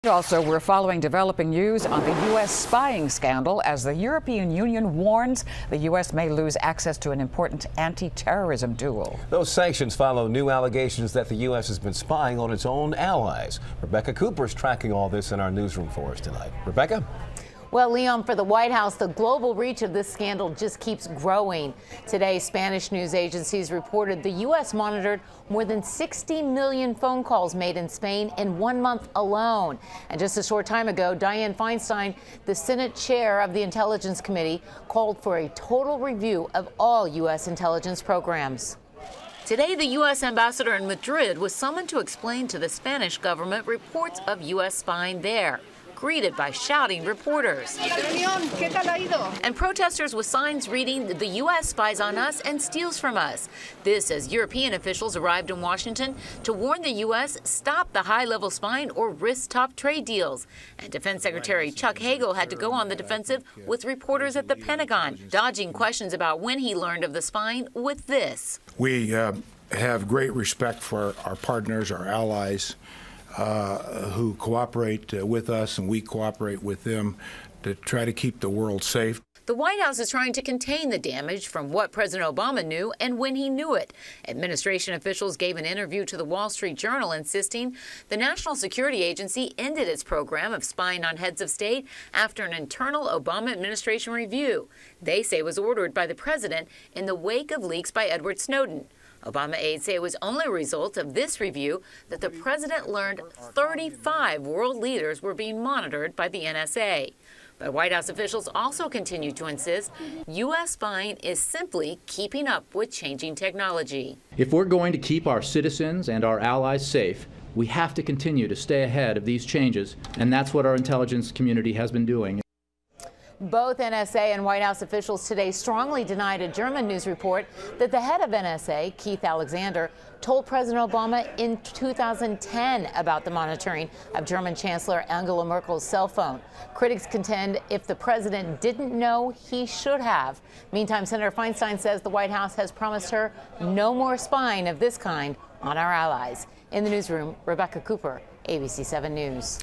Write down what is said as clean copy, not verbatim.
Also, we're following developing news on the U.S. spying scandal as the European Union warns the U.S. may lose access to an important anti-terrorism tool. Those sanctions follow new allegations that the U.S. has been spying on its own allies. Rebecca Cooper is tracking all this in our newsroom for us tonight. Rebecca? Well, Leon, for the White House, the global reach of this scandal just keeps growing. Today, Spanish news agencies reported the U.S. monitored more than 60 million phone calls made in Spain in 1 month alone. And just a short time ago, Dianne Feinstein, the Senate chair of the Intelligence Committee, called for a total review of all U.S. intelligence programs. Today, the U.S. ambassador in Madrid was summoned to explain to the Spanish government reports of U.S. spying there, greeted by shouting reporters and protesters with signs reading, "The U.S. spies on us and steals from us." This as European officials arrived in Washington to warn the U.S. stop the high-level spying or risk top trade deals. And Defense Secretary Chuck Hagel had to go on the defensive with reporters at the Pentagon, dodging questions about when he learned of the spying with this. We have great respect for our partners, our allies, who cooperate with us, and we cooperate with them to try to keep the world safe. The White House is trying to contain the damage from what President Obama knew and when he knew it. Administration officials gave an interview to the Wall Street Journal insisting the National Security Agency ended its program of spying on heads of state after an internal Obama administration review they say was ordered by the president in the wake of leaks by Edward Snowden. Obama aides say it was only a result of this review that the president learned 35 world leaders were being monitored by the NSA. But White House officials also continue to insist U.S. spying is simply keeping up with changing technology. If we're going to keep our citizens and our allies safe, we have to continue to stay ahead of these changes, and that's what our intelligence community has been doing. Both NSA and White House officials today strongly denied a German news report that the head of NSA, Keith Alexander, told President Obama in 2010 about the monitoring of German Chancellor Angela Merkel's cell phone. Critics contend if the president didn't know, he should have. Meantime, Senator Feinstein says the White House has promised her no more spying of this kind on our allies. In the newsroom, Rebecca Cooper, ABC 7 News.